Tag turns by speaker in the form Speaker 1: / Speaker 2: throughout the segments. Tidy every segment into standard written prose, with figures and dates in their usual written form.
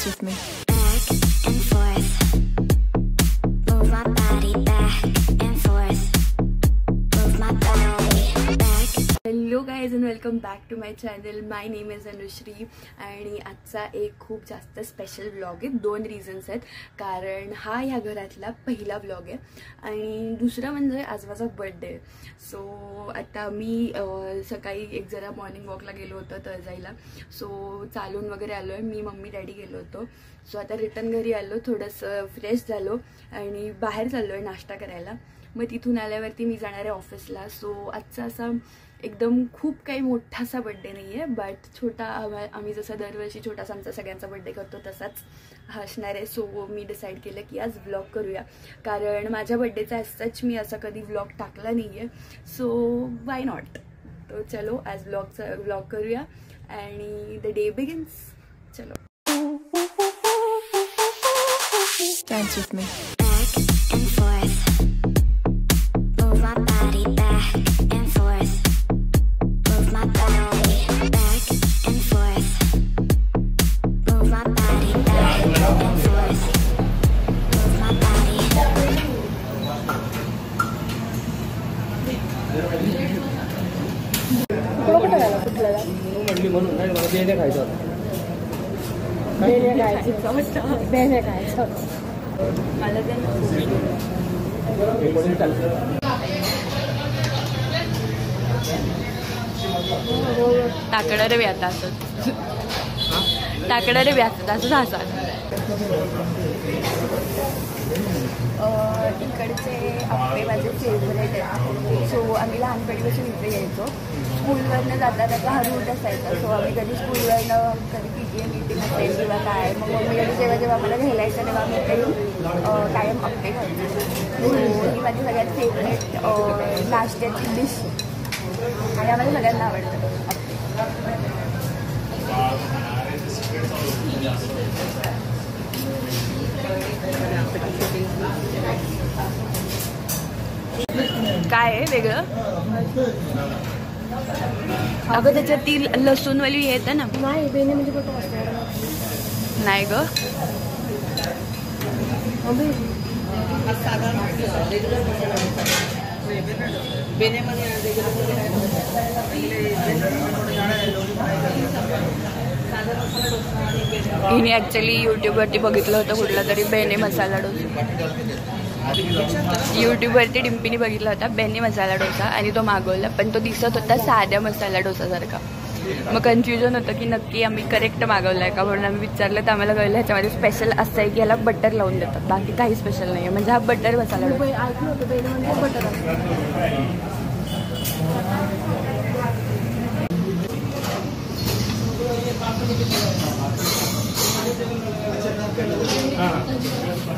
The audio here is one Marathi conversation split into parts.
Speaker 1: Dance with me.
Speaker 2: Back and forth. Move my body back and forth. Move my body back.
Speaker 3: Hello guys and welcome back to my channel. My name is Anushree आणि आजचा एक खूप जास्त स्पेशल व्लॉग आहे. दोन रिझन्स आहेत. कारण हा ह्या घरातला पहिला व्लॉग आहे आणि दुसरं म्हणजे आज माझा बर्थडे आहे. सो आता मी सकाळी एक जरा मॉर्निंग वॉकला गेलो होतो तळजाईला. सो चालून वगैरे आलो आहे. मी मम्मी डॅडी गेलो होतो. सो आता रिटर्न घरी आलो, थोडंसं फ्रेश झालो आणि बाहेर चाललो आहे नाश्ता करायला. मग तिथून आल्यावरती मी जाणार आहे ऑफिसला. सो आजचा असा एकदम खूप काही मोठासा बड्डे नाही आहे, बट छोटा आम्ही जसं दरवर्षी छोटासा आमचा सगळ्यांचा बड्डे करतो तसाच असणार आहे. सो मी डिसाईड केलं की आज व्लॉग करूया, कारण माझ्या बड्डेचा सच मी असा कधी व्लॉग टाकला नाही आहे. So why not. तो चलो आज व्लॉग करूया आणि द डे बिगिन्स. चलो
Speaker 1: Dance with me.
Speaker 2: Back and forth. Move my body back and forth. Move my body back and forth. Move my body back and forth. Move my body.
Speaker 3: मला टाकणार रे आता असं टाकणार रे आता असं हसा. इकडचे आप्पे माझे फेवरेट आहेत. सो आम्ही लहानपणीपासून इथे यायचो. स्कूलवरनं जाता जाता हा रूट असायचा. सो आम्ही कधी स्कूलवरनं कधी PTA मीटिंग असेल किंवा काय, मग मम्मी कधी जेव्हा आम्हाला घ्यायला येतं तेव्हा आम्ही इथे येऊन कायम आप्पे खायचो. सो ही माझी सगळ्यात फेवरेट नाश्त्याची डिश आणि आम्हाला सगळ्यांना आवडतं काय आहे वेगळं. अगं त्याच्यात ती लसूणवाली येतं ना.
Speaker 4: नाही बेने म्हणजे
Speaker 3: नाही ग. हिने ॲक्च्युली यूट्यूबवरती बघितलं होतं कुठला तरी बेने मसाला डोसा. यूट्यूबवरती डिम्पीने बघितला होता बेने मसाला डोसा आणि तो मागवला, पण तो दिसत होता साध्या मसाला डोसासारखा. मग कन्फ्युजन होतं की नक्की आम्ही करेक्ट मागवला आहे का, म्हणून आम्ही विचारलं तर आम्हाला कळलं ह्याच्यामध्ये स्पेशल असं आहे की याला बटर लावून देतात, बाकी काही स्पेशल नाही आहे. म्हणजे हा बटर मसाला डोसा.
Speaker 4: ऐकलं होतं बेने म्हणजे बटर असतं.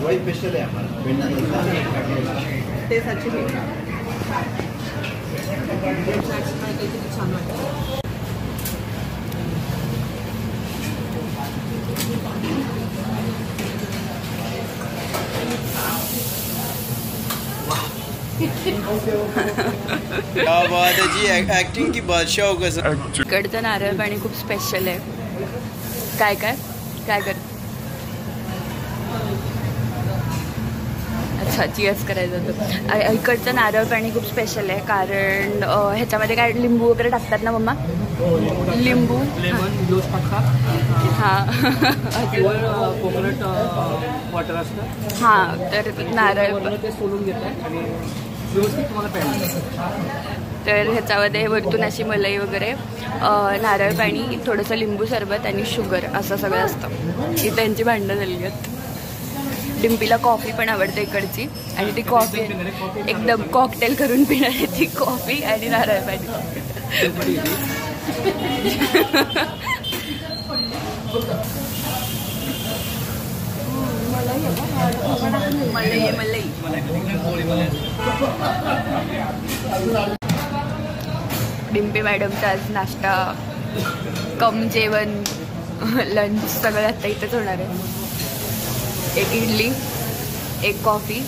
Speaker 5: वही स्पेशल है हमारा.
Speaker 4: ते साची
Speaker 5: क्या बात है जी, एक्टिंग की बादशाह हो गए.
Speaker 3: इकडचं नारळ पाणी खूप स्पेशल आहे. काय काय काय कर. अच्छा चिअर्स करायचं होतं. इकडचं नारळ पाणी खूप स्पेशल आहे कारण ह्याच्यामध्ये काय लिंबू वगैरे टाकतात ना मम्मा. लिंबू हां
Speaker 6: कोकोनट वॉटर असतं.
Speaker 3: हां तर नारळ
Speaker 6: ते सोलून घेतात आणि व्यवस्थित तुम्हाला प्यायला.
Speaker 3: तर ह्याच्यामध्ये वरतून अशी मलाई वगैरे, नारळ पाणी, थोडंसं लिंबू सरबत आणि शुगर असं सगळं असतं. ही त्यांची भांडणं झाली आहेत. डिम्पीला कॉफी पण आवडते इकडची आणि ती कॉफी एकदम कॉकटेल करून पिणार आहे ती कॉफी आणि नारळ पाणी. मलाई. डिम्पी मॅडमचा आज नाश्ता कम जेवण लंच सगळं आता इथंच होणार आहे. एक इडली, एक कॉफी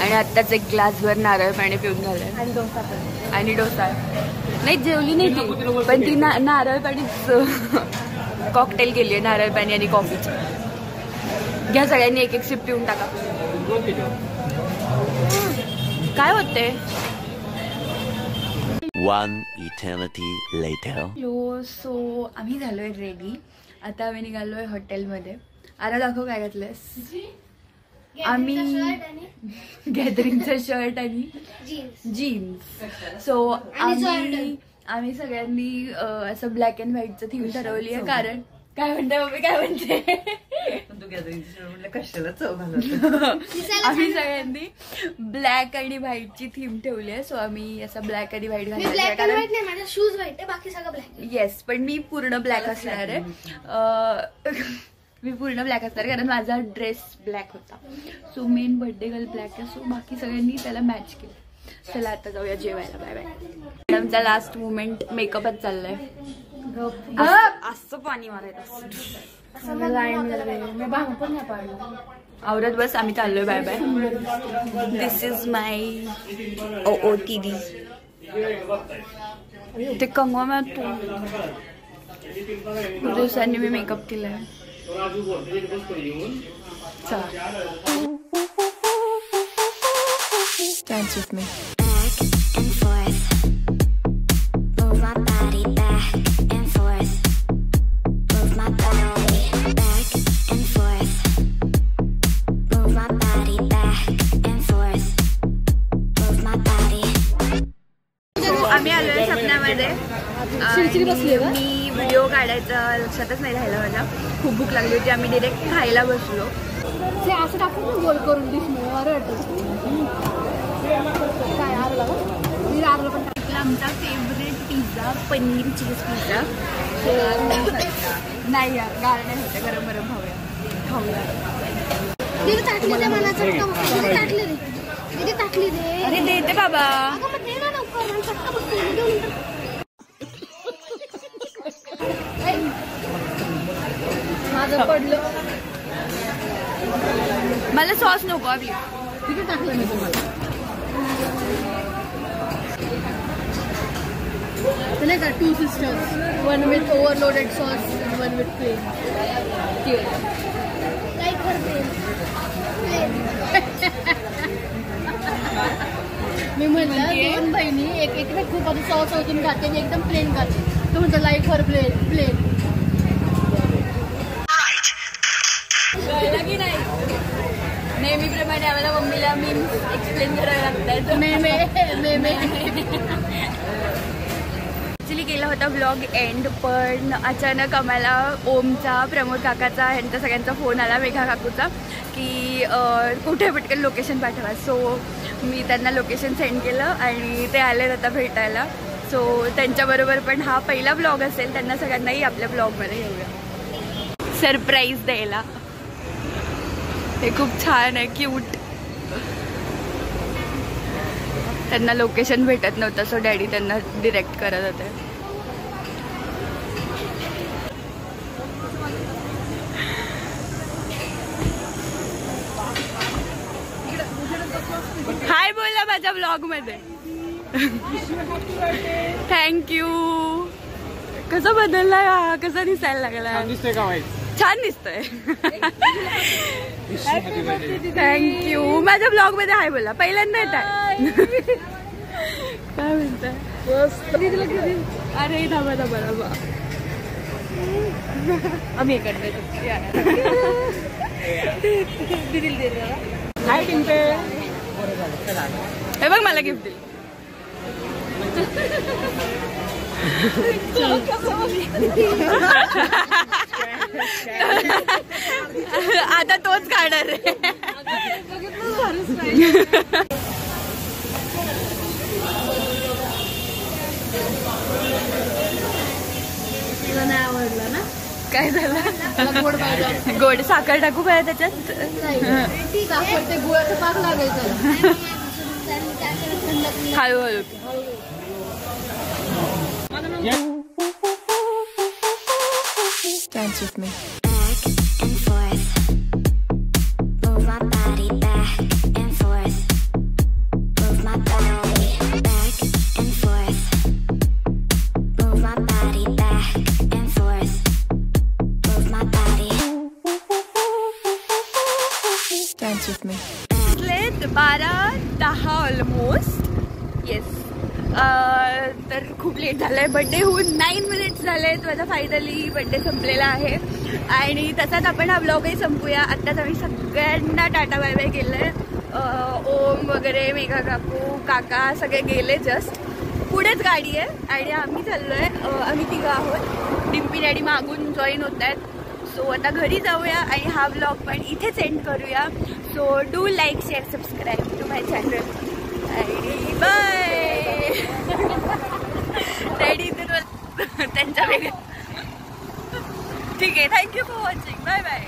Speaker 3: आणि आत्ताच एक ग्लासभर नारळ पाणी पिऊन झालं आणि डोसा. नाही जेवली नाही ती, पण ती नारळ पाणीच कॉकटेल केली आहे, नारळ पाणी आणि कॉफीची. घ्या सगळ्यांनी एक एक सिप पिऊन टाका. काय होते?
Speaker 7: One eternity later.
Speaker 3: सो आम्ही झालोय रेडी. आता आम्ही निघालोय हॉटेलमध्ये. आता दाखव काय घातलंयस. आम्ही गॅदरिंगचा शर्ट आणि जीन्स. सो आम्ही सगळ्यांनी असं ब्लॅक अँड व्हाईटचं थीम ठरवली आहे. कारण काय म्हणते मम्मी, काय म्हणते?
Speaker 4: कशाला चव
Speaker 3: आम्ही सगळ्यांनी ब्लॅक आणि व्हाईटची थीम ठेवली आहे. सो आम्ही असं ब्लॅक आणि व्हाईट घालायचं.
Speaker 2: माझा शूज व्हाईट आहे, बाकी सगळं ब्लॅक.
Speaker 3: येस, पण मी पूर्ण ब्लॅक असणार आहे. मी पूर्ण ब्लॅक असणार कारण माझा ड्रेस ब्लॅक होता. So main birthday girl black आहे. सो बाकी सगळ्यांनी त्याला मॅच केलं. चला आता जाऊया जेवायला. Bye bye. मॅडमचा लास्ट मुमेंट मेकअपच चाललाय. असं पाणी मारायचं. आवरत बस, आम्ही चाललोय. Bye bye. This is my OOTD. ते कंगवा मग तू दिवसांनी मी मेकअप केलाय. चला.
Speaker 1: Dance with me.
Speaker 2: Back and forth. Move my body back and forth. Move my body back and forth. Move my body back and forth. Move my body.
Speaker 3: आम्ही आलोय सपन्यामध्ये. मी व्हिडिओ काढायचा लक्षातच नाही राहिला माझ्या. खूप भूक लागली होती. आम्ही डिरेक्ट खायला बसलो.
Speaker 4: ते असं टाकून गोल करून डिश मध्ये काय आरला पण
Speaker 3: टाकला आमचा favourite pizza, paneer cheese pizza. नाही यार, गार नाही होते. गरम गरम खाऊया. अरे देते बाबा.
Speaker 4: माझं पडलं.
Speaker 3: मला सॉस नको. आपली
Speaker 4: किती टाकलं मी तुम्हाला? नाही का 2 sisters, one with overloaded sauce and one with plain. मी म्हणलं 2 बहिणी एक खूप आधी सॉस ओतून खाते आणि एकदम प्लेन खाते. तो म्हणतो लाईक फॉर प्लेन.
Speaker 3: की नाही, नेहमीप्रमाणे आम्हाला मम्मीला मीम्स एक्सप्लेन करायला लागतात. ॲक्च्युली केला होता व्लॉग एंड, पण अचानक आम्हाला ओमचा, प्रमोद काकाचा, ह्यांचा सगळ्यांचा फोन आला, मेघा काकूचा, की कुठे पटकन लोकेशन पाठवा. सो मी त्यांना लोकेशन सेंड केलं आणि ते आले आता भेटायला. सो त्यांच्याबरोबर पण हा पहिला व्लॉग असेल. त्यांना सगळ्यांनाही आपल्या व्लॉगमध्ये घेऊया, सरप्राईज द्यायला. हे खूप छान आहे, क्यूट. त्यांना लोकेशन भेटत नव्हतं, सो डॅडी त्यांना डिरेक्ट करत होते. हाय बोला माझ्या ब्लॉग मध्ये. थँक्यू. कसा बदलला, कसा दिसायला लागला. छान दिसतोय. थँक्यू. माझ्या ब्लॉग मध्ये हाय बोला. पहिल्यांदा येत आहे. काय म्हणताय? अरे थांबा. आम्ही इकडे
Speaker 6: हाय टिंपे.
Speaker 3: हे बघ मला गिफ्ट दिली. आता तोच काढणार आहे.
Speaker 4: नाही आवडला ना.
Speaker 3: काय झालं?
Speaker 4: गोड पाहिजे.
Speaker 3: गोड साखर टाकू काय त्याच्यात?
Speaker 4: साखर ते गुळाचं पाक लागायचं.
Speaker 3: हळूहळू.
Speaker 1: Dance with me.
Speaker 2: Back and forth. Move my body back and forth. Move my body back and forth. Move my body back and forth. Move my body.
Speaker 3: वाजलेत 12:10 ऑलमोस्ट. येस. तर खूप लेट झालं आहे. बड्डे होऊन 9 मिनिट्स झाले आहेत. माझा फायनली बड्डे संपलेला आहे आणि तसाच आपण हा ब्लॉगही संपूया. आत्ताच आम्ही सगळ्यांना टाटा बाय बाय केलं आहे. ओम वगैरे, मेघा काकू, काका सगळे गेले. जस्ट पुढेच गाडी आहे आणि आम्ही चाललो आहे. आम्ही तिघं आहोत. डिम्पी डॅडी मागून जॉईन होत आहेत. सो आता घरी जाऊया आणि हा ब्लॉग पण इथेच एंड करूया. So do like, share, subscribe to my channel आणि बाय. डॅडी त्यांच्या वेगळ्या. ठीक आहे. Thank you for watching. Bye bye.